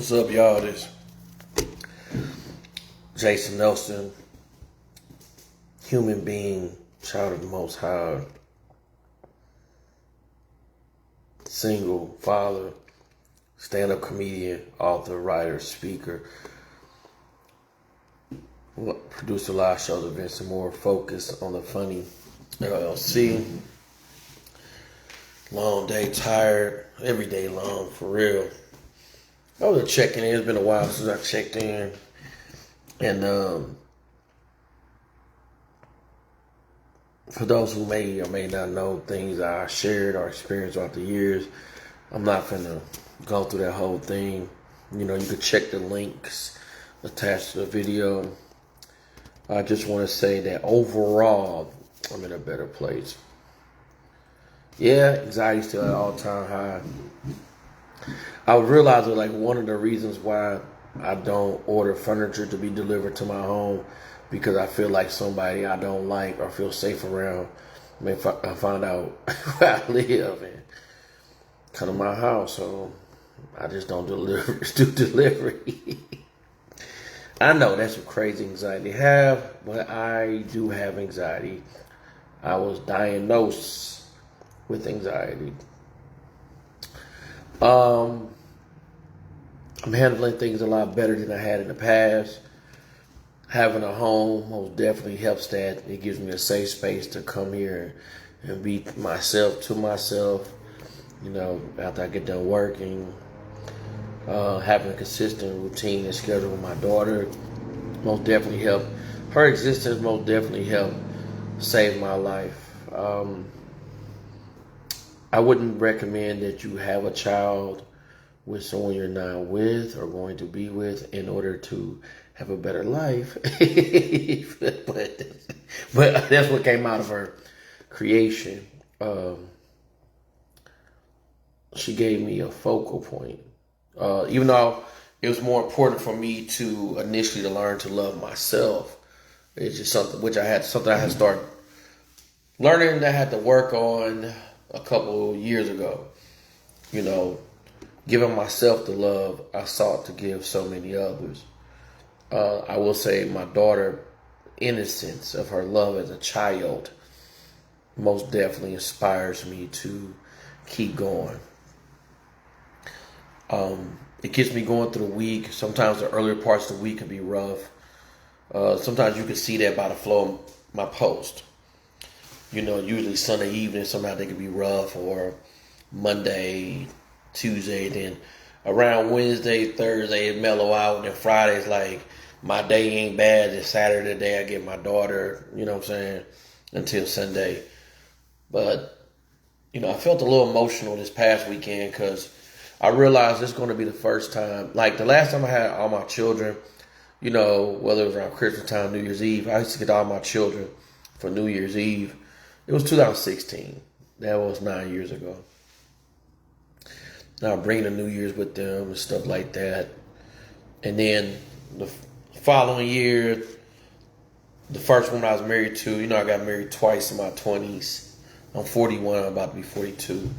What's up, y'all? This Jason Nelson, human being, child of the Most High, single, father, stand-up comedian, author, writer, speaker, producer live shows, events, and more. Focus on the funny. LLC. Long day, tired, every day long, for real. I was checking in. It's been a while since I checked in. And for those who may or may not know things I shared or experienced throughout the years, I'm not finna go through that whole thing. You know, you can check the links attached to the video. I just want to say that overall, I'm in a better place. Yeah, anxiety's still at all-time high. I realized that, like, one of the reasons why I don't order furniture to be delivered to my home, because I feel like somebody I don't like or feel safe around may find out where I live and come to my house. So I just don't do delivery. I know that's what crazy anxiety have, but I do have anxiety. I was diagnosed with anxiety. I'm handling things a lot better than I had in the past. Having a home most definitely helps that. It gives me a safe space to come here and be myself to myself. You know, after I get done working, having a consistent routine and schedule with my daughter most definitely helped. Her existence most definitely helped save my life. I wouldn't recommend that you have a child with someone you're not with or going to be with in order to have a better life. but that's what came out of her creation. She gave me a focal point. Even though it was more important for me to initially to learn to love myself. It's just something I had to start learning, that I had to work on a couple years ago. You know, giving myself the love I sought to give so many others. I will say my daughter, innocence of her love as a child most definitely inspires me to keep going. It gets me going through the week. Sometimes the earlier parts of the week can be rough. Sometimes you can see that by the flow of my post. You know, usually Sunday evening, sometimes they can be rough, or Monday, Tuesday, then around Wednesday, Thursday, it mellow out, and then Friday's like, my day ain't bad. It's Saturday, the day I get my daughter, you know what I'm saying, until Sunday. But, you know, I felt a little emotional this past weekend because I realized it's going to be the first time, like the last time I had all my children, you know, whether it was around Christmas time, New Year's Eve, I used to get all my children for New Year's Eve. It was 2016. That was 9 years ago. Now bringing the New Year's with them and stuff like that. And then the following year, the first one I was married to, you know, I got married twice in my 20s. I'm 41, I'm about to be 42.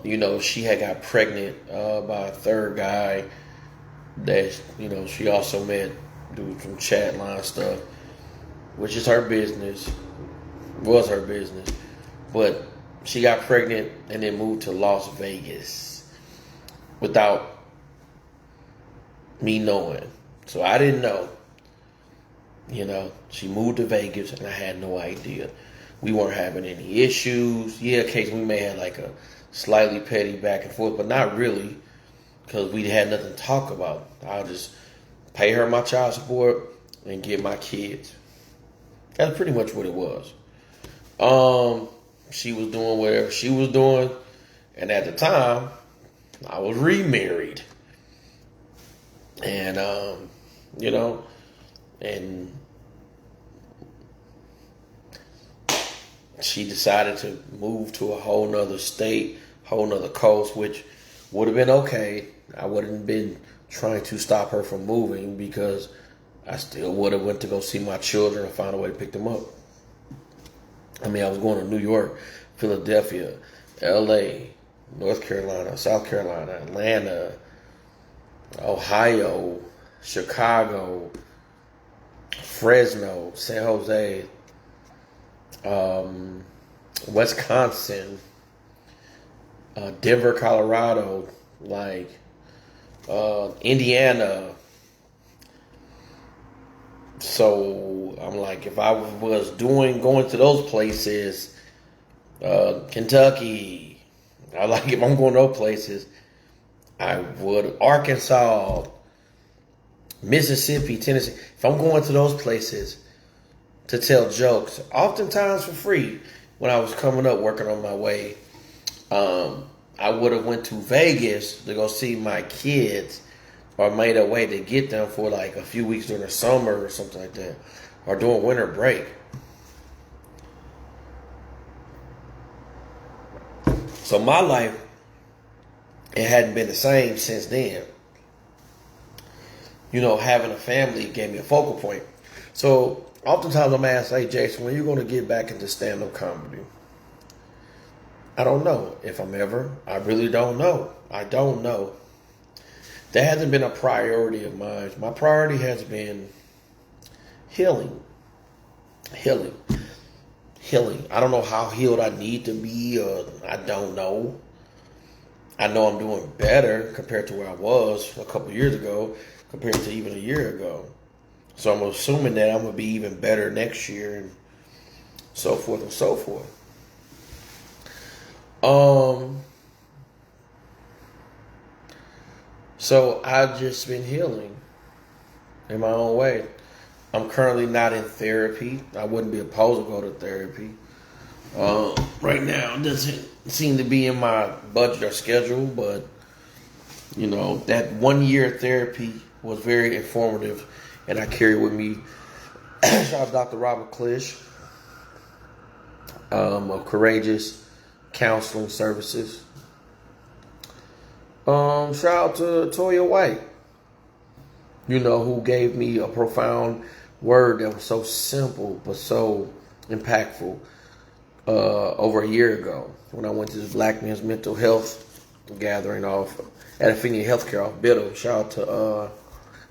You know, she had got pregnant by a third guy that, you know, she also met dude from chat line stuff, which is her business, was her business. But she got pregnant and then moved to Las Vegas without me knowing. So I didn't know. You know, she moved to Vegas and I had no idea. We weren't having any issues. Yeah, occasionally we may have like a slightly petty back and forth, but not really, because we had nothing to talk about. I'll just pay her my child support and get my kids. That's pretty much what it was. She was doing whatever she was doing, and at the time, I was remarried. And, you know, and she decided to move to a whole nother state, whole nother coast, which would have been okay. I wouldn't have been trying to stop her from moving because I still would have went to go see my children and found a way to pick them up. I mean, I was going to New York, Philadelphia, LA, North Carolina, South Carolina, Atlanta, Ohio, Chicago, Fresno, San Jose, Wisconsin, Denver, Colorado, like Indiana. So I'm like, if I was going to those places, Kentucky, I like if I'm going to those places, I would Arkansas, Mississippi, Tennessee. If I'm going to those places to tell jokes, oftentimes for free, when I was coming up working on my way, I would have went to Vegas to go see my kids, or made a way to get them for like a few weeks during the summer or something like that, or during winter break. So my life, it hadn't been the same since then. You know, having a family gave me a focal point. So oftentimes I'm asked, hey Jason, when are you going to get back into stand-up comedy? I don't know if I'm ever. I really don't know. I don't know. That hasn't been a priority of mine. My priority has been healing. Healing. Healing. I don't know how healed I need to be, or I don't know. I know I'm doing better compared to where I was a couple years ago, compared to even a year ago. So I'm assuming that I'm going to be even better next year, and so forth and so forth. So I've just been healing in my own way. I'm currently not in therapy. I wouldn't be opposed to go to therapy. Right now, it doesn't seem to be in my budget or schedule, but you know, that 1 year therapy was very informative, and I carry with me. Shout out to Dr. Robert Klisch of Courageous Counseling Services. Shout out to Toya White, you know, who gave me a profound word that was so simple but so impactful over a year ago when I went to this Black Men's Mental Health gathering off at Affinity Healthcare off Biddle. Shout out to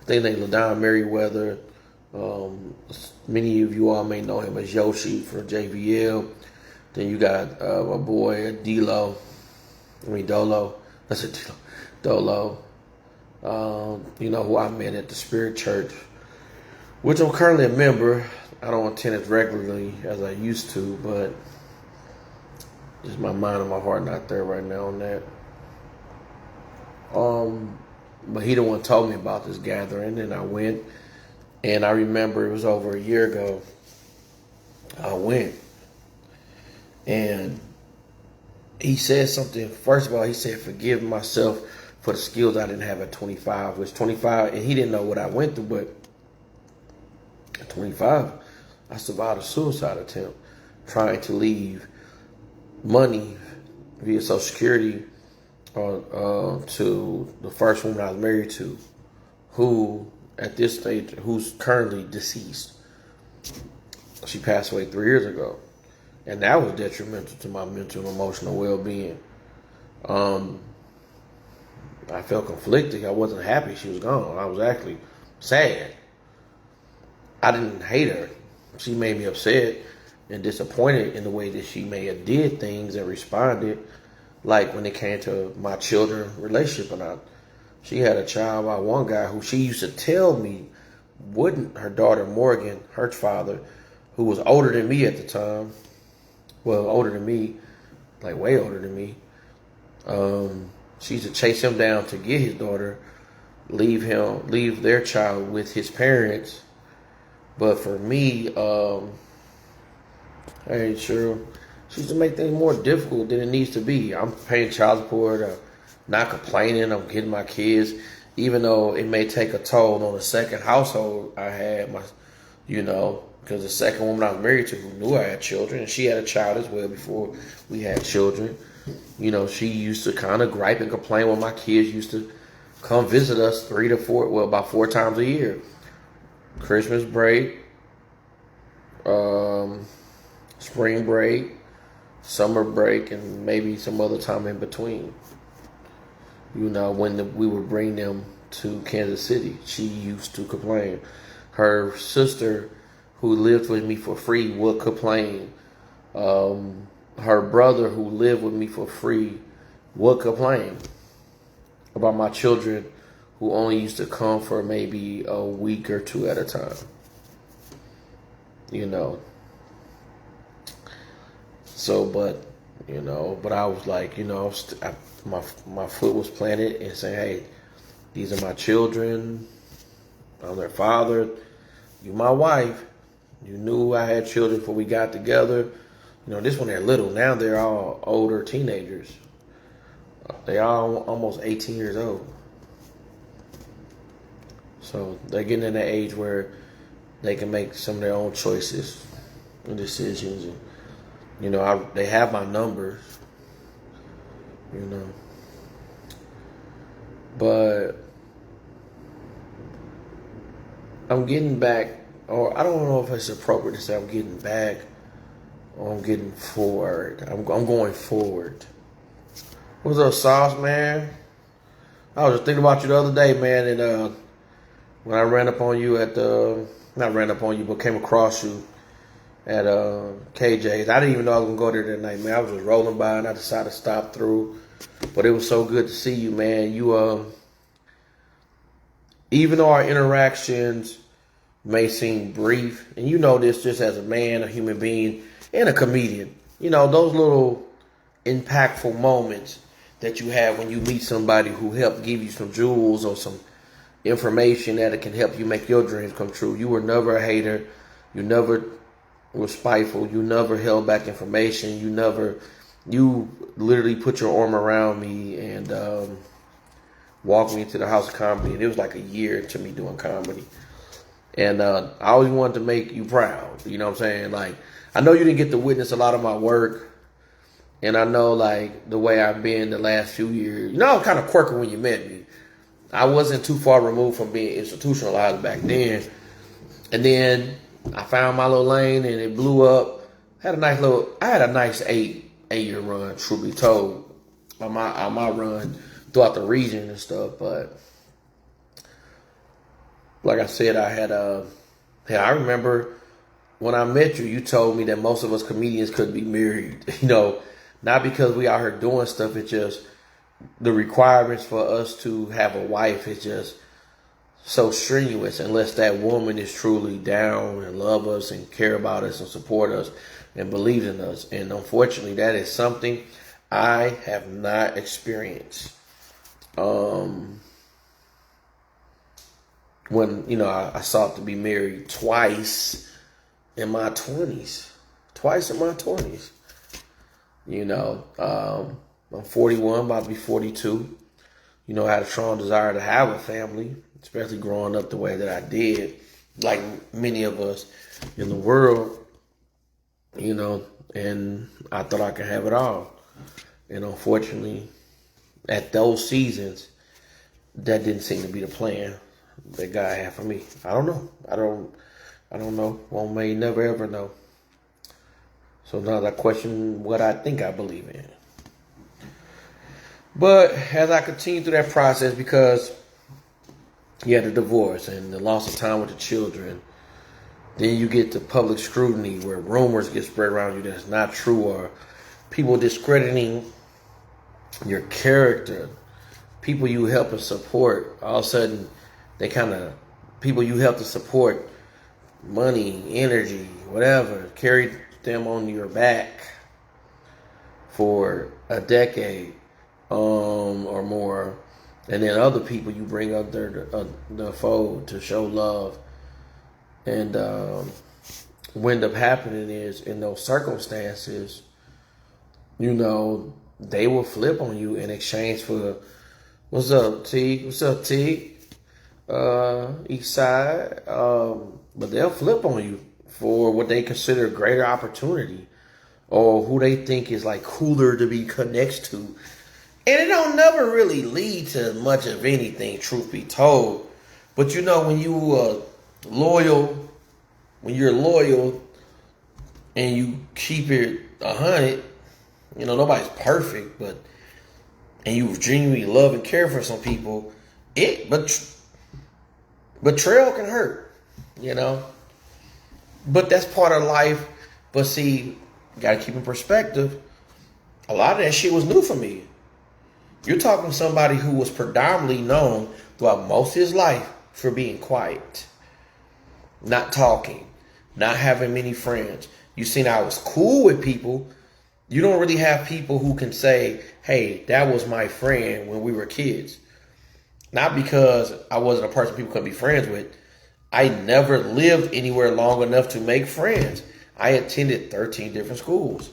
I think they LaDon Merriweather. Many of you all may know him as Yoshi for JVL. Then you got my boy Dolo. That's it, Dolo. You know, who I met at the Spirit Church, which I'm currently a member. I don't attend it regularly as I used to, but just my mind and my heart not there right now on that. But he the one told me about this gathering, and I went. And I remember it was over a year ago. I went, and he said something. First of all, he said, "Forgive myself for the skills I didn't have at 25." Which 25, and he didn't know what I went through, but at 25, I survived a suicide attempt trying to leave money via Social Security to the first woman I was married to, who at this stage, who's currently deceased. She passed away 3 years ago, and that was detrimental to my mental and emotional well-being. I felt conflicted. I wasn't happy she was gone. I was actually sad. I didn't hate her. She made me upset and disappointed in the way that she may have did things and responded, like when it came to my children relationship or not. She had a child by one guy who she used to tell me wouldn't, her daughter Morgan, her father, who was older than me at the time, well, older than me, like way older than me. She used to chase him down to get his daughter, leave their child with his parents. But for me, I ain't sure. She used to make things more difficult than it needs to be. I'm paying child support, not complaining. I'm getting my kids, even though it may take a toll on the second household I had, because the second woman I was married to who knew I had children, and she had a child as well before we had children. You know, she used to kind of gripe and complain when my kids used to come visit us about 4 times a year. Christmas break, spring break, summer break, and maybe some other time in between. You know, when we would bring them to Kansas City. She used to complain. Her sister, who lived with me for free, would complain. Her brother, who lived with me for free, would complain about my children, who only used to come for maybe a week or two at a time. You know. So, but I was like, my foot was planted and saying, hey, these are my children. I'm their father. You my wife. You knew I had children before we got together. This when they're little. Now they're all older teenagers. They all almost 18 years old. So they're getting in the age where they can make some of their own choices and decisions. And, they have my numbers. But I'm getting back, or I don't know if it's appropriate to say I'm getting back or I'm getting forward. I'm going forward. What's up, Sauce, man? I was just thinking about you the other day, man, and when I ran up on you not ran up on you, but came across you at KJ's. I didn't even know I was going to go there that night, man. I was just rolling by and I decided to stop through. But it was so good to see you, man. You, even though our interactions may seem brief, and you know this just as a man, a human being, and a comedian, those little impactful moments that you have when you meet somebody who helped give you some jewels or some information that it can help you make your dreams come true. You were never a hater. You never were spiteful. You never held back information. You literally put your arm around me and walked me into the House of Comedy. And it was like a year to me doing comedy. And I always wanted to make you proud. You know what I'm saying? Like, I know you didn't get to witness a lot of my work. And I know, like, the way I've been the last few years. I was kind of quirky when you met me. I wasn't too far removed from being institutionalized back then. And then I found my little lane and it blew up. I had a nice 8-year run, truth be told, on my run throughout the region and stuff. But like I said, I remember when I met you, you told me that most of us comedians couldn't be married. Not because we out here doing stuff, it's just the requirements for us to have a wife is just so strenuous unless that woman is truly down and love us and care about us and support us and believes in us. And unfortunately, that is something I have not experienced. When, I sought to be married twice in my 20s. I'm 41, about to be 42. I had a strong desire to have a family, especially growing up the way that I did, like many of us in the world, and I thought I could have it all. And unfortunately, at those seasons, that didn't seem to be the plan that God had for me. I don't know. I don't know. One may never ever know. So now I question what I think I believe in. But as I continue through that process, because you had the divorce and the loss of time with the children, then you get to public scrutiny where rumors get spread around you that's not true, or people discrediting your character, people you help and support. All of a sudden, people you help to support, money, energy, whatever, carry them on your back for a decade. Or more, and then other people you bring up the fold to show love, and what end up happening is in those circumstances, they will flip on you in exchange for what's up, T? What's up, T? East Side, but they'll flip on you for what they consider greater opportunity, or who they think is like cooler to be connected to. And it don't never really lead to much of anything, truth be told. But when you're loyal and you keep it 100, nobody's perfect, and you genuinely love and care for some people, betrayal can hurt, you know. But that's part of life. But see, you gotta keep in perspective. A lot of that shit was new for me. You're talking to somebody who was predominantly known throughout most of his life for being quiet, not talking, not having many friends. You seen I was cool with people. You don't really have people who can say, hey, that was my friend when we were kids. Not because I wasn't a person people couldn't be friends with. I never lived anywhere long enough to make friends. I attended 13 different schools.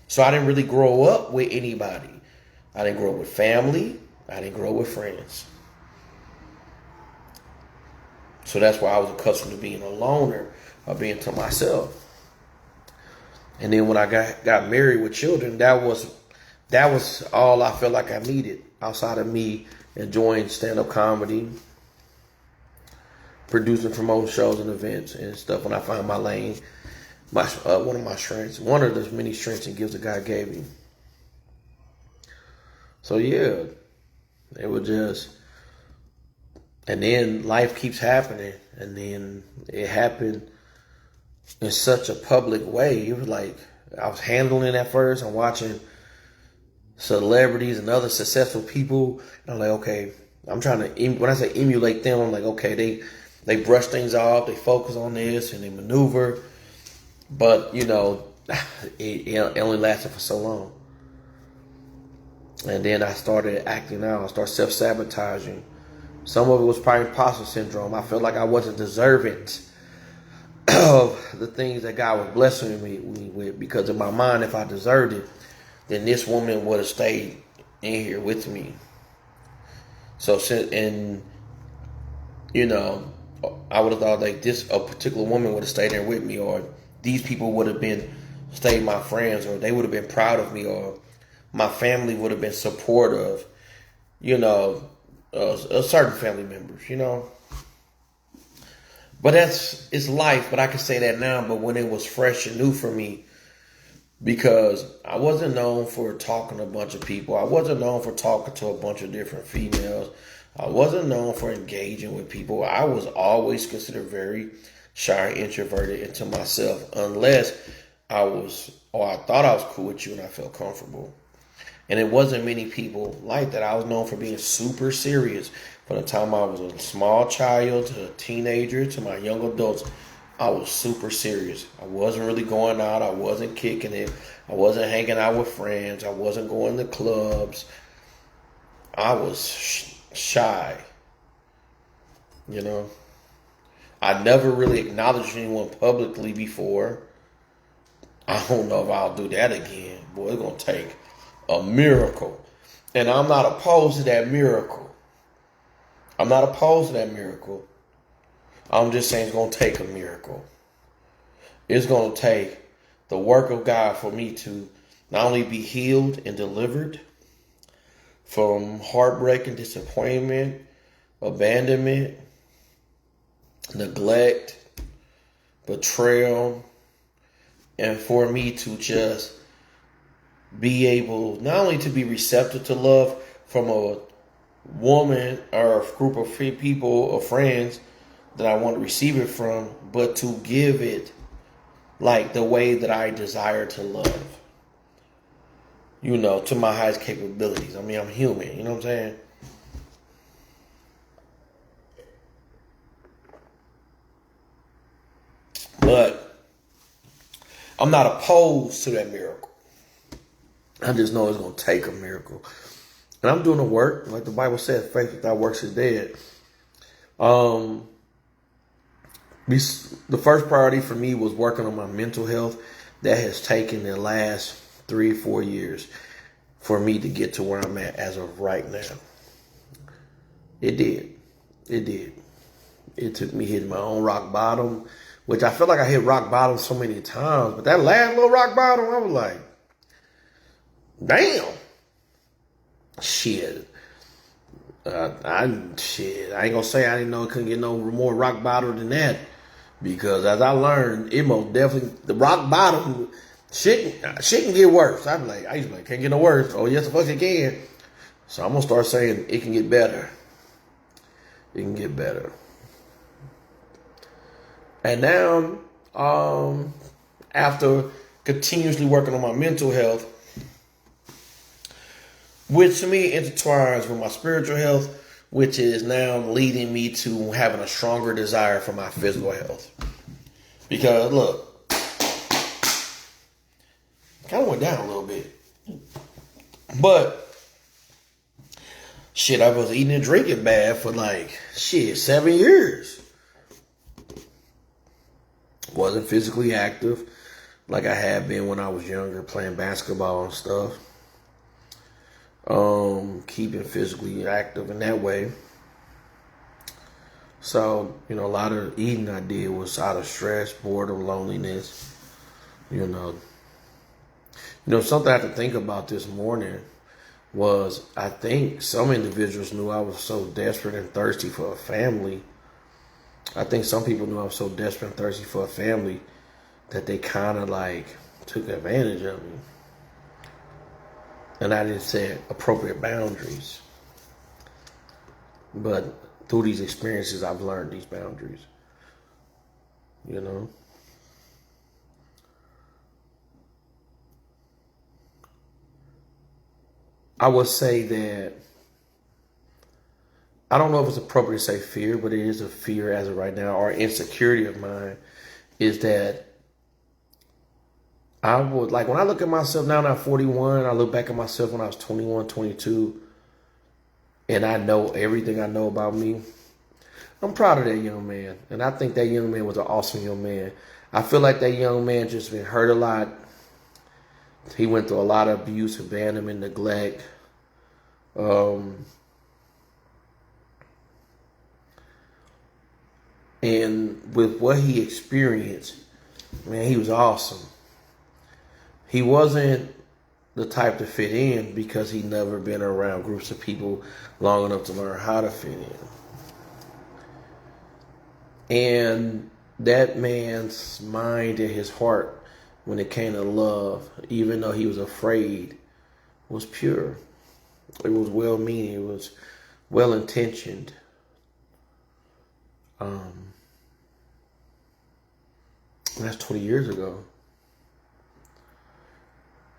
So I didn't really grow up with anybody. I didn't grow up with family. I didn't grow up with friends. So that's why I was accustomed to being a loner or being to myself. And then when I got married with children, that was all I felt like I needed outside of me enjoying stand-up comedy, producing, promoting shows and events and stuff. When I found my lane, one of my strengths, one of the many strengths and gifts that God gave me. So yeah, it was just, and then life keeps happening, and then it happened in such a public way. It was like I was handling it at first. I'm watching celebrities and other successful people, and I'm like, okay, I'm trying to, when I say emulate them, I'm like, okay, they brush things off, they focus on this, and they maneuver. But, you know, it only lasted for so long. And then I started acting out. I started self-sabotaging. Some of it was probably imposter syndrome. I felt like I wasn't deserving of the things that God was blessing me with. Because in my mind, if I deserved it, then this woman would have stayed in here with me. So, and, you know, I would have thought like a particular woman would have stayed there with me, or these people would have stayed my friends, or they would have been proud of me, or my family would have been supportive, you know, certain family members, you know. But it's life, but I can say that now, but when it was fresh and new for me, because I wasn't known for talking to a bunch of people. I wasn't known for talking to a bunch of different females. I wasn't known for engaging with people. I was always considered very shy and introverted into myself, unless I thought I was cool with you and I felt comfortable. And it wasn't many people like that. I was known for being super serious. From the time I was a small child to a teenager to my young adults, I was super serious. I wasn't really going out. I wasn't kicking it. I wasn't hanging out with friends. I wasn't going to clubs. I was shy. You know, I never really acknowledged anyone publicly before. I don't know if I'll do that again. Boy, it's going to take a miracle. And I'm not opposed to that miracle. I'm not opposed to that miracle. I'm just saying it's going to take a miracle. It's going to take the work of God for me to not only be healed and delivered from heartbreak and disappointment, abandonment, neglect, betrayal, and for me to just be able not only to be receptive to love from a woman or a group of people or friends that I want to receive it from, but to give it like the way that I desire to love. You know, to my highest capabilities. I mean, I'm human, you know what I'm saying? But I'm not opposed to that miracle. I just know it's going to take a miracle. And I'm doing the work. Like the Bible says, faith without works is dead. The first priority for me was working on my mental health. That has taken the last 3-4 years for me to get to where I'm at as of right now. It did. It took me hitting my own rock bottom, which I feel like I hit rock bottom so many times. But that last little rock bottom, I was like, damn. Shit. I ain't gonna say I didn't know it couldn't get no more rock bottom than that. Because as I learned, it most definitely, the rock bottom, shit can get worse. I used to be like, can't get no worse. Oh, yes, the fuck it can. So I'm going to start saying it can get better. it can get better. And now, after continuously working on my mental health, which to me intertwines with my spiritual health, which is now leading me to having a stronger desire for my physical health. Because look, kind of went down a little bit. But shit, I was eating and drinking bad for 7 years. Wasn't physically active like I had been when I was younger, playing basketball and stuff. Keeping physically active in that way. So, a lot of eating I did was out of stress, boredom, loneliness. Something I had to think about this morning was I think some individuals knew I was so desperate and thirsty for a family. I think some people knew I was so desperate and thirsty for a family that they kind of took advantage of me. And I didn't set appropriate boundaries. But through these experiences, I've learned these boundaries. I would say that, I don't know if it's appropriate to say fear, but it is a fear as of right now, or insecurity of mine, is that I would, when I look at myself now, I'm 41, I look back at myself when I was 21, 22, and I know everything I know about me. I'm proud of that young man, and I think that young man was an awesome young man. I feel like that young man just been hurt a lot. He went through a lot of abuse, abandonment, neglect. And with what he experienced, man, he was awesome. He wasn't the type to fit in because he'd never been around groups of people long enough to learn how to fit in. And that man's mind and his heart, when it came to love, even though he was afraid, was pure. It was well-meaning. It was well-intentioned. That's 20 years ago.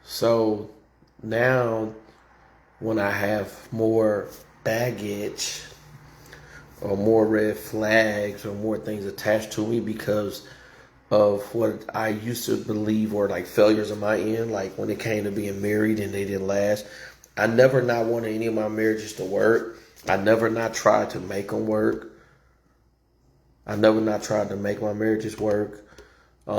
So now when I have more baggage or more red flags or more things attached to me because of what I used to believe were failures on my end, when it came to being married and they didn't last, I never not wanted any of my marriages to work. I never not tried to make them work. I never not tried to make my marriages work. A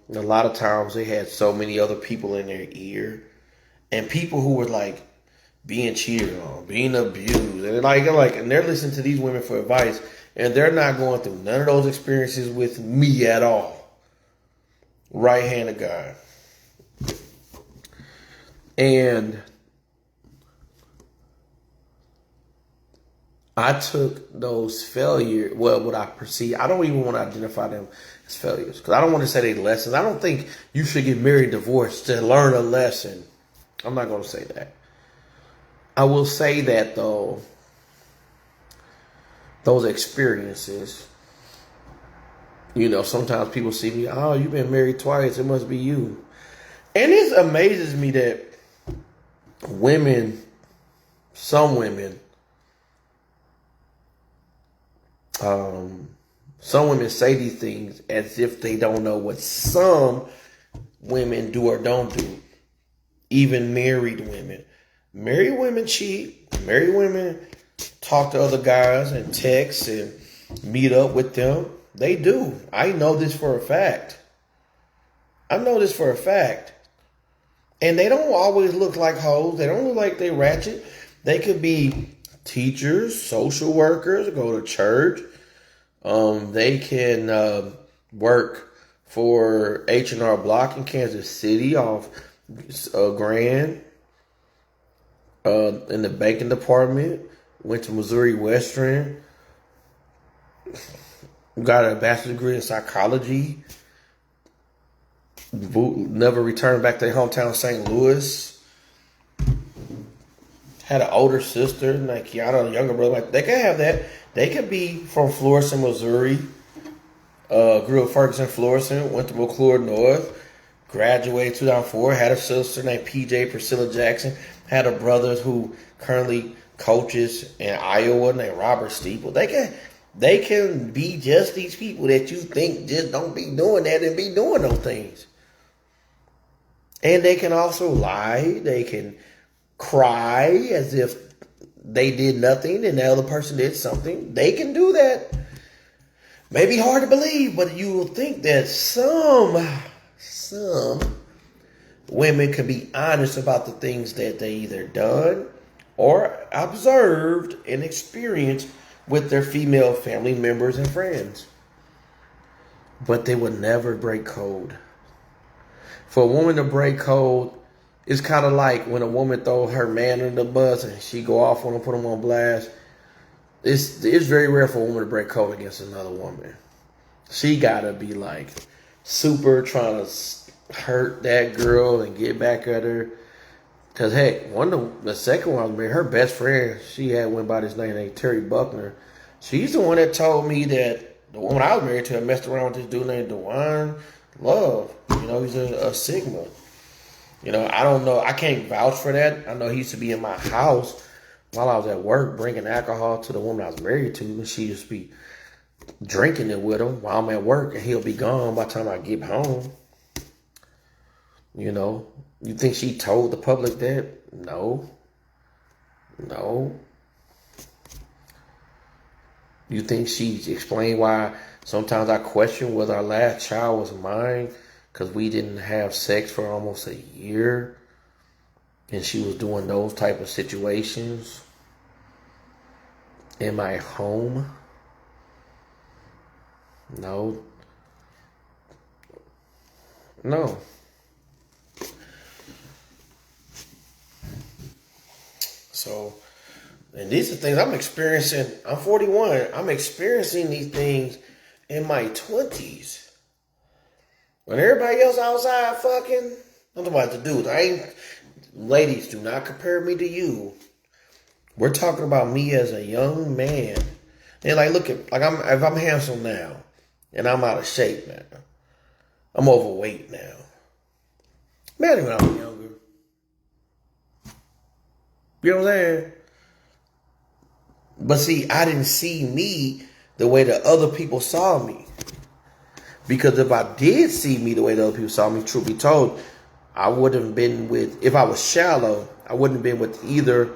lot of times they had so many other people in their ear, and people who were being cheated on, being abused, and and they're listening to these women for advice, and they're not going through none of those experiences with me at all. Right hand of God. And I took those failures, what I perceive, I don't even want to identify them as failures because I don't want to say they lessons. I don't think you should get married, divorced to learn a lesson. I'm not going to say that. I will say that, though, those experiences, sometimes people see me, oh, you've been married twice, it must be you. And it amazes me that some women say these things as if they don't know what some women do or don't do. Even married women. Married women cheat. Married women talk to other guys and text and meet up with them. They do. I know this for a fact. And they don't always look like hoes. They don't look like they ratchet. They could be teachers, social workers, go to church. They can work for H&R Block in Kansas City off Grand in the banking department. Went to Missouri Western. Got a bachelor's degree in psychology. Never returned back to their hometown, St. Louis. had an older sister, like Kiana, a younger brother. Like they could have that. They could be from Florissant, Missouri. Grew up Ferguson, Florissant. Went to McClure North. Graduated 2004. Had a sister named PJ Priscilla Jackson. Had a brother who currently coaches in Iowa named Robert Steeple. They can be just these people that you think just don't be doing that and be doing those things. And they can also lie. They can cry as if they did nothing and the other person did something. They can do that. Maybe hard to believe, but you will think that some women can be honest about the things that they either done or observed and experienced with their female family members and friends. But they would never break code. For a woman to break code, it's kind of like when a woman throw her man in the bus and she go off on him, put him on blast. It's very rare for a woman to break code against another woman. She gotta be like super trying to hurt that girl and get back at her. Cause heck, the second one I was married, her best friend, she had went by this name named Terry Buckner. She's the one that told me that the woman I was married to had messed around with this dude named DeWine Love. You know, he's a Sigma. You know, I don't know. I can't vouch for that. I know he used to be in my house while I was at work bringing alcohol to the woman I was married to. And she used to be drinking it with him while I'm at work. And he'll be gone by the time I get home. You know, you think she told the public that? No. You think she explained why sometimes I question whether our last child was mine because we didn't have sex for almost a year and she was doing those type of situations in my home? No. So, and these are things I'm experiencing. I'm 41. I'm experiencing these things in my 20s. When everybody else outside fucking, I'm talking about the dudes. Ladies, do not compare me to you. We're talking about me as a young man. And like, if I'm handsome now, and I'm out of shape now, I'm overweight now. Man, when I was younger. You know what I'm saying? But see, I didn't see me the way that other people saw me. Because if I did see me the way that other people saw me, truth be told, I wouldn't have been with, if I was shallow, I wouldn't have been with either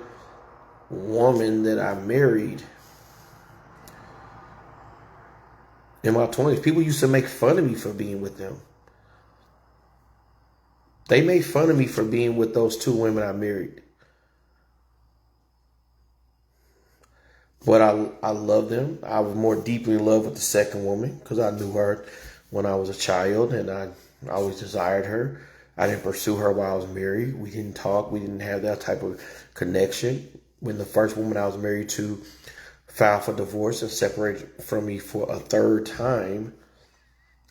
woman that I married in my 20s. People used to make fun of me for being with them. They made fun of me for being with those two women I married. But I love them. I was more deeply in love with the second woman because I knew her when I was a child and I always desired her. I didn't pursue her while I was married. We didn't talk. We didn't have that type of connection. When the first woman I was married to filed for divorce and separated from me for a third time,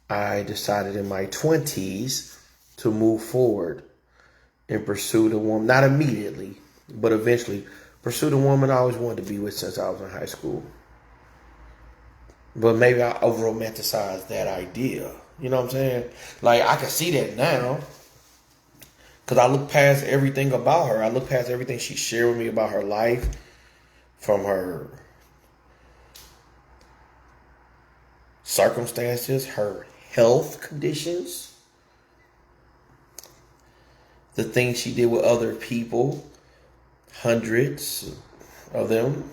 I decided in my 20s to move forward and pursue the woman, not immediately, but eventually pursue the woman I always wanted to be with since I was in high school. But maybe I over-romanticized that idea. You know what I'm saying? Like, I can see that now. Because I look past everything about her. I look past everything she shared with me about her life. From her circumstances, her health conditions. The things she did with other people. Hundreds of them.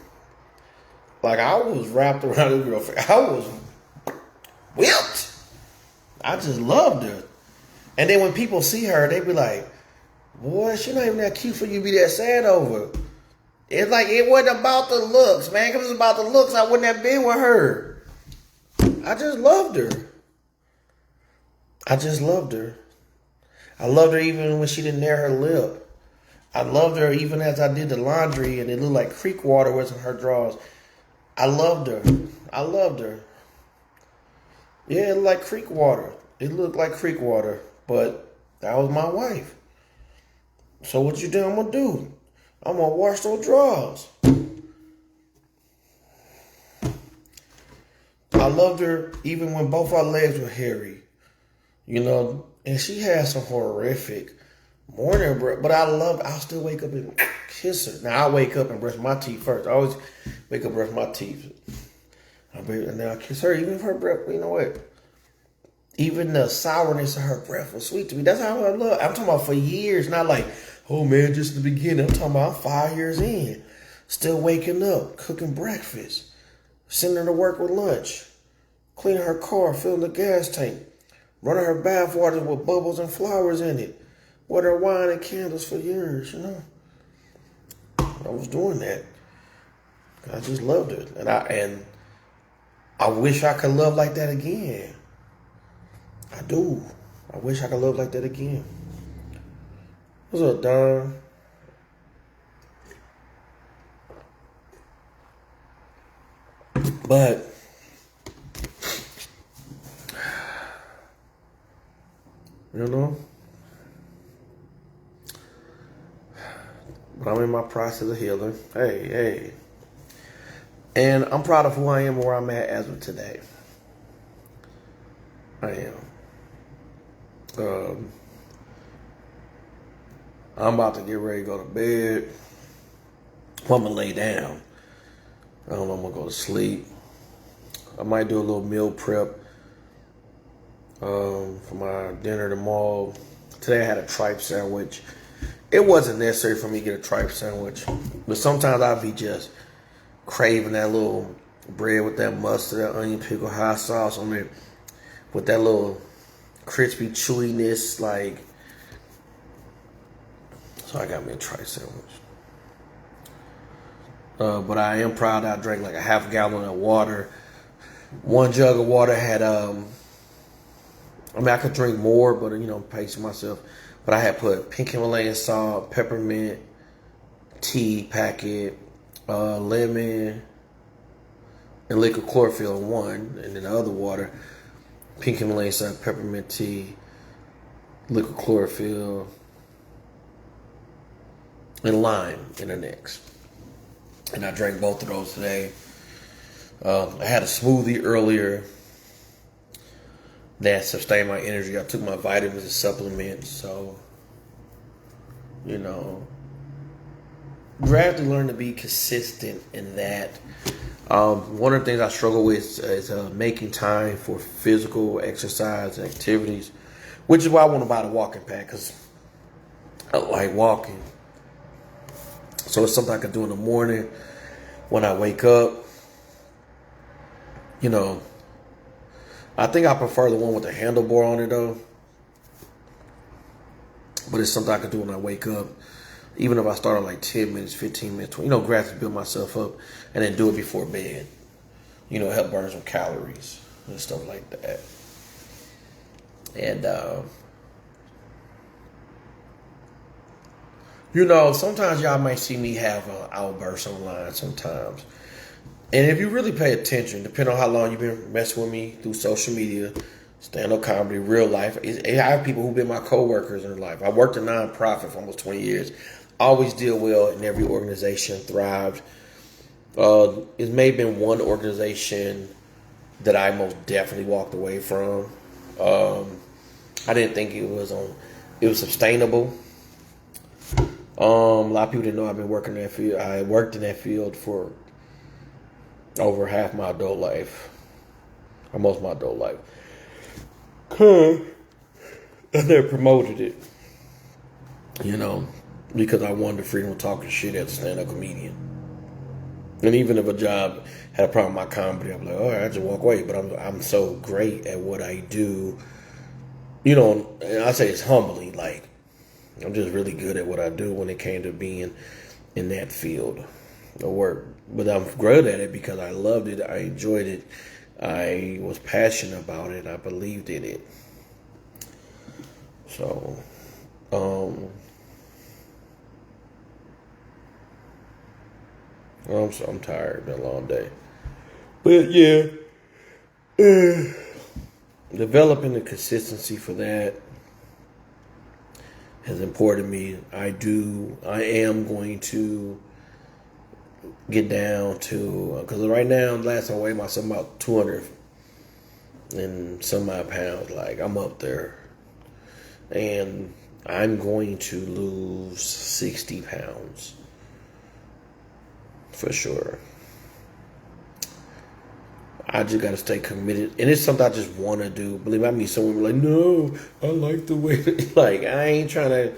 Like, I was wrapped around this girl. I was whipped. I just loved her. And then when people see her, they be like, boy, she not even that cute for you to be that sad over. It's like, it wasn't about the looks, man. If it was about the looks, I wouldn't have been with her. I just loved her. I loved her even when she didn't nair her lip. I loved her even as I did the laundry and it looked like creek water was in her drawers. I loved her. Yeah, it looked like creek water. But that was my wife. So what you think I'm going to do? I'm gonna wash those drawers. I loved her even when both our legs were hairy, and she had some horrific morning breath, but I'll still wake up and kiss her. Now, I wake up and brush my teeth first. I always wake up and brush my teeth. And then I kiss her, even if her breath, you know what? Even the sourness of her breath was sweet to me. That's how I love. I'm talking about for years, not like, oh man, just the beginning. I'm talking about 5 years in. Still waking up, cooking breakfast, sending her to work with lunch, cleaning her car, filling the gas tank, running her bath water with bubbles and flowers in it, with her wine and candles for years, I was doing that. I just loved it. And I wish I could love like that again. I do. I wish I could love like that again. What's up, Don? But I'm in my process of healing. Hey. And I'm proud of who I am and where I'm at as of today. I am. I'm about to get ready to go to bed. Well, I'm going to lay down. I don't know, I'm going to go to sleep. I might do a little meal prep for my dinner tomorrow. Today I had a tripe sandwich. It wasn't necessary for me to get a tripe sandwich, but sometimes I'll be just craving that little bread with that mustard, that onion pickle hot sauce on it, with that little crispy chewiness, so I got me a tripe sandwich. But I am proud that I drank like a half gallon of water. 1 jug of water had, I could drink more, but, pacing myself. But I had put pink Himalayan salt, peppermint tea packet, lemon, and liquid chlorophyll in one. And then the other water, pink Himalayan salt, peppermint tea, liquid chlorophyll, and lime in the next. And I drank both of those today. I had a smoothie earlier that sustained my energy. I took my vitamins and supplements. So, gradually learn to be consistent in that. One of the things I struggle with is making time for physical exercise and activities, which is why I want to buy the walking pad, because I like walking. So it's something I can do in the morning when I wake up. I think I prefer the one with the handlebar on it though. But it's something I can do when I wake up. Even if I start at like 10 minutes, 15 minutes, 20, gradually build myself up and then do it before bed. Help burn some calories and stuff like that. And, sometimes y'all might see me have an outburst online sometimes. And if you really pay attention, depending on how long you've been messing with me through social media, stand-up comedy, real life, I have people who've been my co-workers in life. I worked in a nonprofit for almost 20 years. Always did well in every organization, thrived. It may have been one organization that I most definitely walked away from. I didn't think it was sustainable. A lot of people didn't know I've been working in that field. I worked in that field for over half my adult life, or most of my adult life. And they promoted it, because I wanted the freedom of talking shit as a stand-up comedian. And even if a job had a problem with my comedy, I'm like, all right, I just walk away. But I'm so great at what I do, and I say it's humbling, like I'm just really good at what I do when it came to being in that field of work. But I'm good at it because I loved it. I enjoyed it. I was passionate about it. I believed in it. So, I'm tired. It's been a long day. But yeah, developing the consistency for that. is important to me. I am going to get down to, because right now, last I weighed myself about 200 and some odd pounds. Like, I'm up there. And I'm going to lose 60 pounds. For sure. I just got to stay committed. And it's something I just want to do. Believe me, I mean, someone like, no, I like the way. Like, I ain't trying to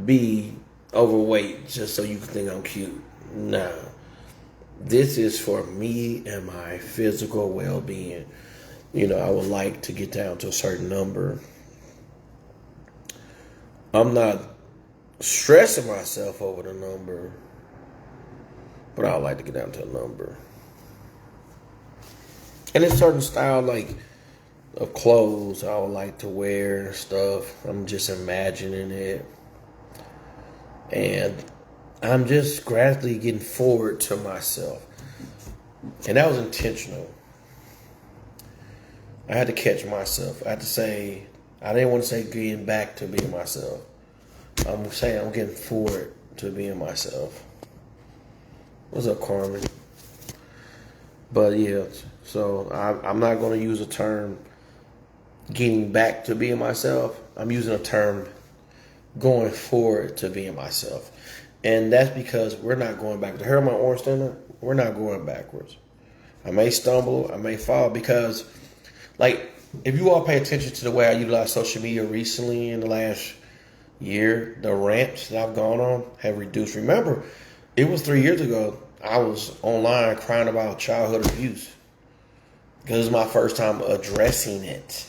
be overweight just so you can think I'm cute. Nah. This is for me and my physical well-being. You know, I would like to get down to a certain number. I'm not stressing myself over the number, but I would like to get down to a number. And it's certain style, like, of clothes I would like to wear and stuff. I'm just imagining it. And I'm just gradually getting forward to myself. And that was intentional. I had to catch myself. I had to say, I didn't want to say getting back to being myself. I'm saying I'm getting forward to being myself. What's up, Carmen? But yeah, so I'm not going to use a term getting back to being myself. I'm using a term going forward to being myself. And that's because we're not going back. To hear my orange standard, we're not going backwards. I may stumble, I may fall, because, like, if you all pay attention to the way I utilize social media recently in the last year, the rants that I've gone on have reduced. Remember, it was 3 years ago, I was online crying about childhood abuse. Because it was my first time addressing it.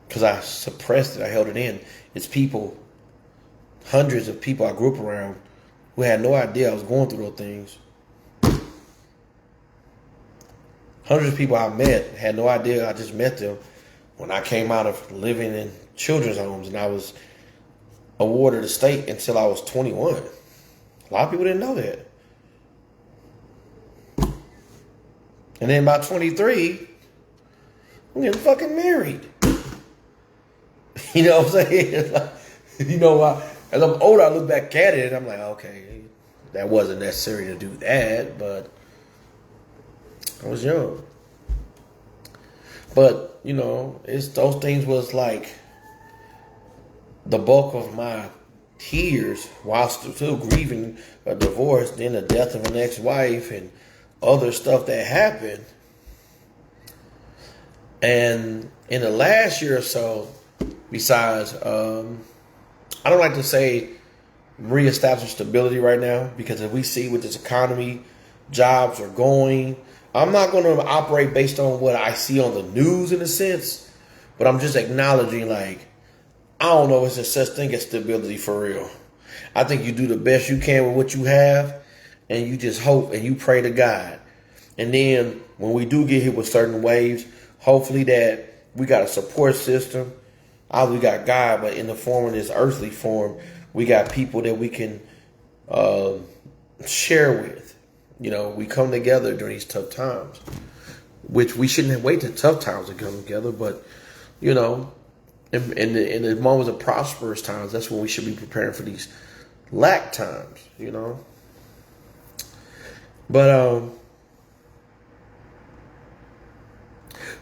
Because I suppressed it, I held it in. It's people, hundreds of people I grew up around who had no idea I was going through those things. Hundreds of people I met had no idea I just met them when I came out of living in children's homes, and I was awarded a state until I was 21. A lot of people didn't know that. And then by 23, I'm getting fucking married. You know what I'm saying? Like, you know, as I'm older, I look back at it and I'm like, okay, that wasn't necessary to do that, but I was young. But, you know, those things was like the bulk of my tears while still grieving a divorce, then the death of an ex-wife and other stuff that happened. And in the last year or so, besides, I don't like to say reestablish stability right now, because if we see with this economy, jobs are going, I'm not going to operate based on what I see on the news in a sense, but I'm just acknowledging, like, I don't know if there's such thing as stability for real. I think you do the best you can with what you have, and you just hope and you pray to God. And then when we do get hit with certain waves, hopefully that we got a support system. We got God, but in the form of this earthly form, we got people that we can share with. You know, we come together during these tough times, which we shouldn't wait till tough times to come together. But, you know, in the moments of prosperous times, that's when we should be preparing for these lack times, you know. But,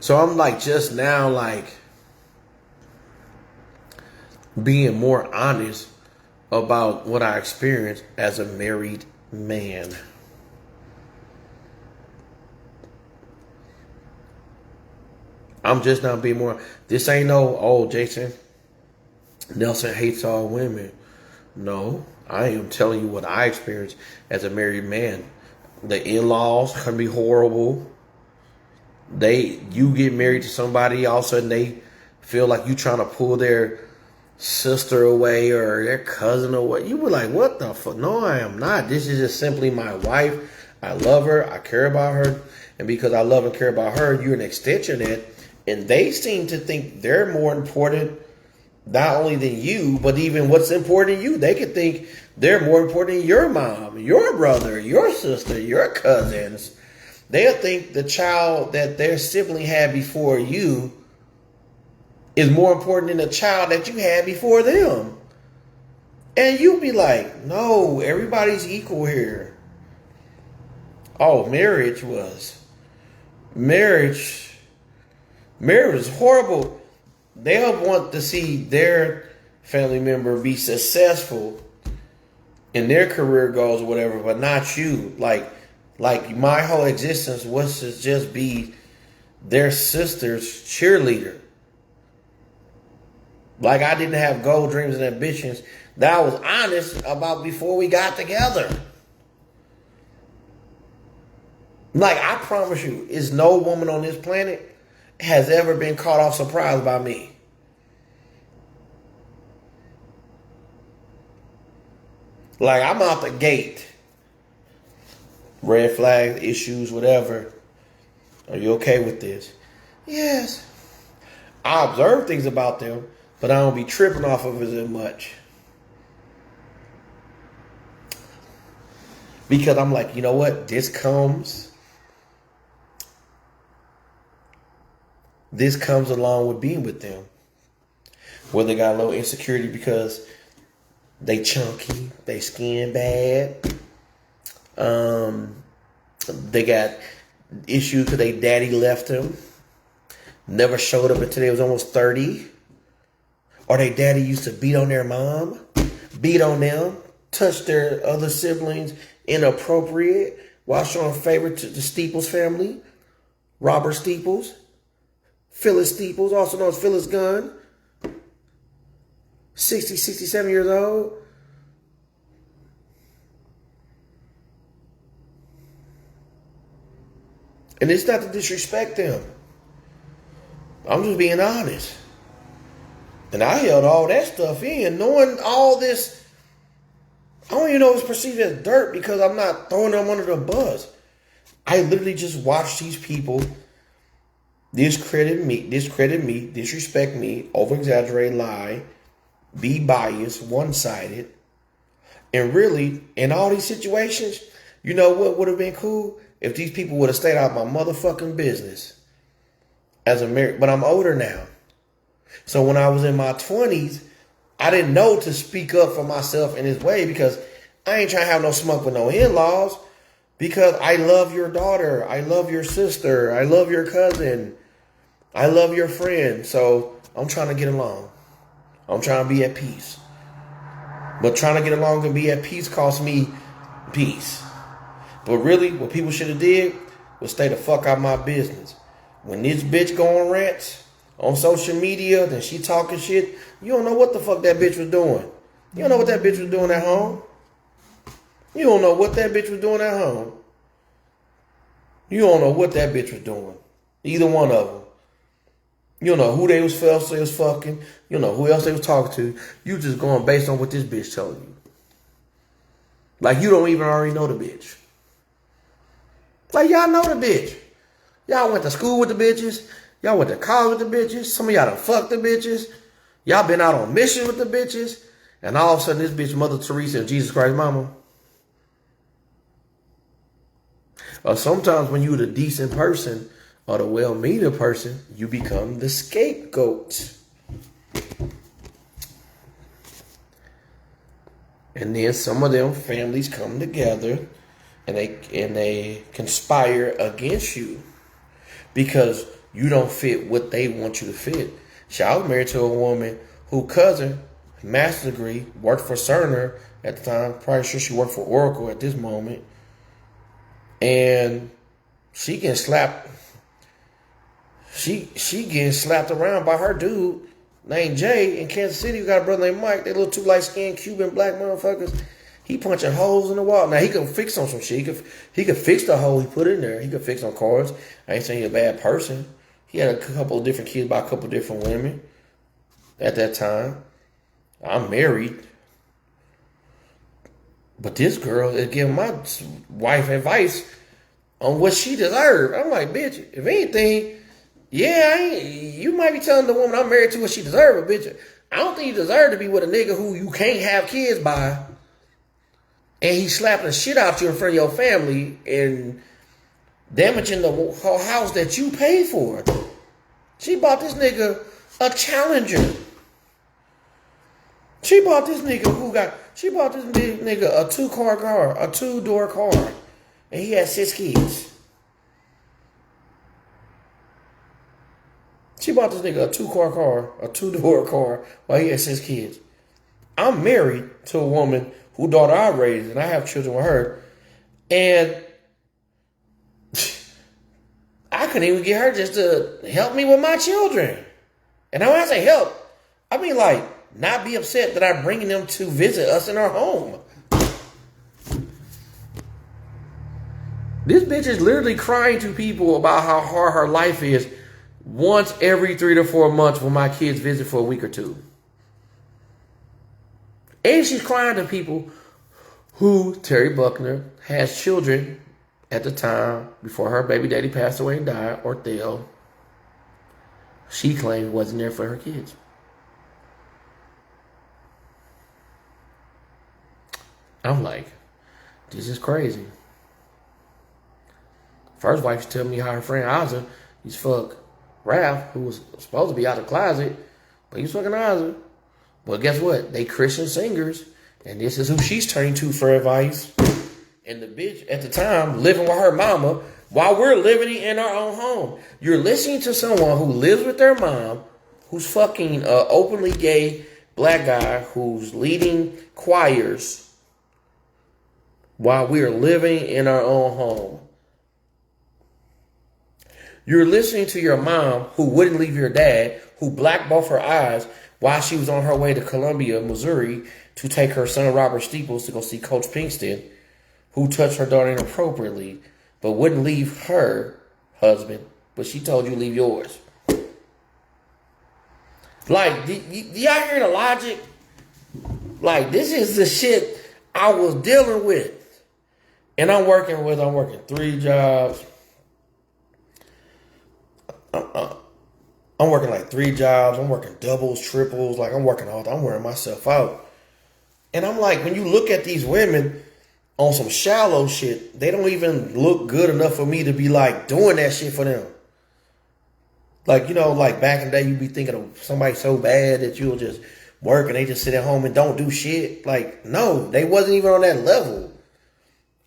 so I'm like just now, like, being more honest about what I experienced as a married man. I'm just not being more. This ain't no, oh, Jason Nelson hates all women. No, I am telling you what I experienced as a married man. The in-laws can be horrible. You get married to somebody, all of a sudden they feel like you trying to pull their sister away or their cousin away. You were like, what the fuck? No, I am not. This is just simply my wife. I love her. I care about her. And because I love and care about her, you're an extension of it. And they seem to think they're more important, not only than you, but even what's important to you. They could think they're more important than your mom, your brother, your sister, your cousins. They'll think the child that their sibling had before you is more important than the child that you had before them. And you be like, no, everybody's equal here. Oh, marriage was horrible. They'll want to see their family member be successful in their career goals or whatever, but not you. Like my whole existence was to just be their sister's cheerleader. Like I didn't have goal, dreams, and ambitions that I was honest about before we got together. Like I promise you, is no woman on this planet has ever been caught off surprise by me. Like I'm out the gate. Red flags, issues, whatever. Are you okay with this? Yes. I observe things about them, but I don't be tripping off of it as much. Because I'm like, you know what? This comes along with being with them. Where they got a little insecurity because they chunky, they skin bad. They got issues because they daddy left them. Never showed up until they was almost 30. Or they daddy used to beat on their mom, beat on them, touch their other siblings inappropriate while showing favor to the Steeples family. Robert Steeples. Phyllis Steeples, also known as Phyllis Gunn. 67 years old. And it's not to disrespect them. I'm just being honest. And I held all that stuff in, knowing all this. I don't even know if it's perceived as dirt because I'm not throwing them under the bus. I literally just watched these people discredit me, disrespect me, over-exaggerate, lie, be biased, one-sided. And really, in all these situations, you know what would have been cool? If these people would have stayed out of my motherfucking business. But I'm older now. So when I was in my 20s, I didn't know to speak up for myself in this way because I ain't trying to have no smoke with no in-laws because I love your daughter. I love your sister. I love your cousin. I love your friend. So I'm trying to get along. I'm trying to be at peace. But trying to get along and be at peace costs me peace. But really, what people should have did was stay the fuck out of my business. When this bitch go on rants on social media, then she talking shit, you don't know what the fuck that bitch was doing. You don't know what that bitch was doing at home. You don't know what that bitch was doing at home. You don't know what that bitch was doing. Either one of them. You don't know who they was fucking. You don't know who else they was talking to. You just going based on what this bitch telling you. Like you don't even already know the bitch. Like y'all know the bitch. Y'all went to school with the bitches. Y'all went to college with the bitches. Some of y'all done fucked the bitches. Y'all been out on mission with the bitches. And all of a sudden this bitch Mother Teresa and Jesus Christ Mama. Or sometimes when you the decent person or the well-meaning person, you become the scapegoat. And then some of them families come together and they conspire against you because you don't fit what they want you to fit. See, I was married to a woman whose cousin, master's degree, worked for Cerner at the time. Probably sure she worked for Oracle at this moment. And she getting slapped. She getting slapped around by her dude named Jay in Kansas City. We got a brother named Mike. They little two light-skinned Cuban black motherfuckers. He punching holes in the wall. Now he could fix on some shit. He could fix the hole he put in there. He could fix on cars. I ain't saying he's a bad person. He had a couple of different kids by a couple of different women at that time. I'm married. But this girl is giving my wife advice on what she deserved. I'm like, bitch, if anything, you might be telling the woman I'm married to what she deserved, but bitch, I don't think you deserve to be with a nigga who you can't have kids by. And he's slapping the shit out you in front of your family and damaging the whole house that you paid for. She bought this nigga a Challenger. She bought this nigga a two-door car, and he had 6 kids. She bought this nigga a two-door car, while he had 6 kids. I'm married to a woman whose daughter I raised, and I have children with her, and I couldn't even get her just to help me with my children. And when I say help, I mean like not be upset that I'm bringing them to visit us in our home. This bitch is literally crying to people about how hard her life is once every 3 to 4 months when my kids visit for a week or two. And she's crying to people who, Terry Buckner, has children at the time before her baby daddy passed away and died, or Theo. She claimed wasn't there for her kids. I'm like, this is crazy. First wife was telling me how her friend Ozzy used to fuck Ralph, who was supposed to be out of the closet, but he was fucking Ozzy. Well, guess what? They Christian singers, and this is who she's turning to for advice. And the bitch at the time living with her mama while we're living in our own home. You're listening to someone who lives with their mom, who's fucking openly gay black guy, who's leading choirs while we are living in our own home. You're listening to your mom who wouldn't leave your dad, who blacked both her eyes while she was on her way to Columbia, Missouri to take her son Robert Steeples to go see Coach Pinkston, who touched her daughter inappropriately, but wouldn't leave her husband, but she told you leave yours. Like, do y'all hear the logic? Like, this is the shit I was dealing with. And I'm working 3 jobs. I'm working like 3 jobs. I'm working doubles, triples. Like, I'm wearing myself out. And I'm like, when you look at these women on some shallow shit, they don't even look good enough for me to be like doing that shit for them. Like, you know, like back in the day, you'd be thinking of somebody so bad that you'll just work and they just sit at home and don't do shit. Like, no, they wasn't even on that level.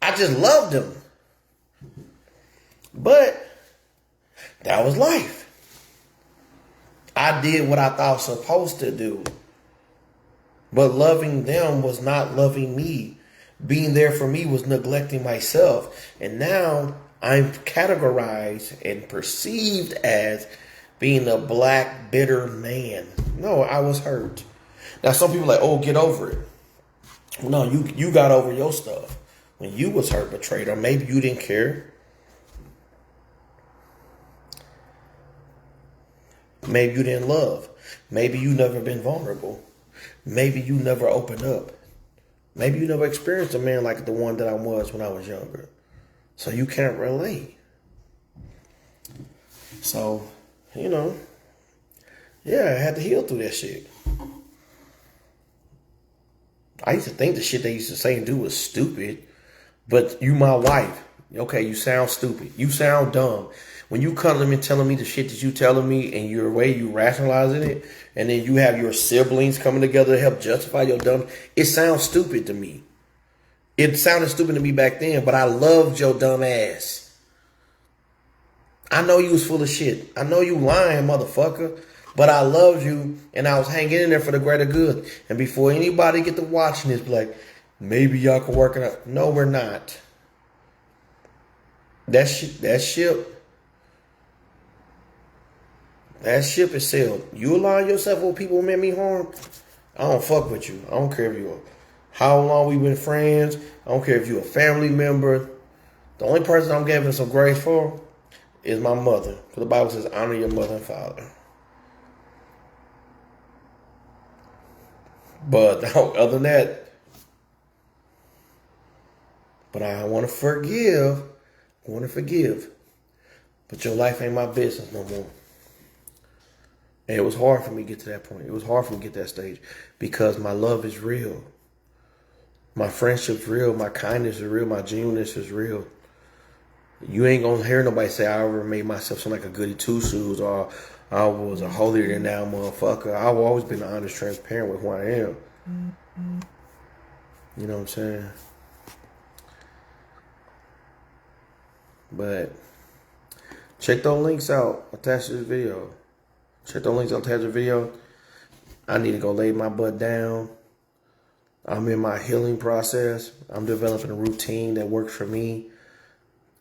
I just loved them. But that was life. I did what I thought I was supposed to do. But loving them was not loving me. Being there for me was neglecting myself. And now I'm categorized and perceived as being a black, bitter man. No, I was hurt. Now, some people are like, oh, get over it. No, you got over your stuff. When you was hurt, betrayed, or maybe you didn't care. Maybe you didn't love. Maybe you never been vulnerable. Maybe you never opened up. Maybe you never experienced a man like the one that I was when I was younger. So you can't relate. So, you know, yeah, I had to heal through that shit. I used to think the shit they used to say and do was stupid. But you my wife. Okay, you sound stupid. You sound dumb. When you come to me telling me the shit that you telling me and your way you rationalizing it, and then you have your siblings coming together to help justify your dumb, it sounds stupid to me. It sounded stupid to me back then, but I loved your dumb ass. I know you was full of shit. I know you lying, motherfucker. But I loved you, and I was hanging in there for the greater good. And before anybody get to watching this, like, maybe y'all can work it out. No, we're not. That ship is sailed. You align yourself with people who meant me harm, I don't fuck with you. I don't care if you how long we been friends. I don't care if you a family member. The only person I'm giving some grace for is my mother. Because the Bible says, honor your mother and father. But other than that, but I want to forgive. I want to forgive. But your life ain't my business no more. And it was hard for me to get to that point. It was hard for me to get to that stage because my love is real. My friendship's real. My kindness is real. My genuineness is real. You ain't going to hear nobody say I ever made myself sound like a goody two-shoes or I was a holier than thou motherfucker. I've always been honest, transparent with who I am. You know what I'm saying? But check those links out attached to this video. Check those links out attached to the video. I need to go lay my butt down. I'm in my healing process. I'm developing a routine that works for me.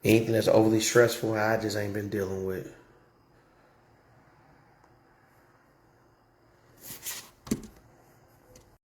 Anything that's overly stressful, I just ain't been dealing with.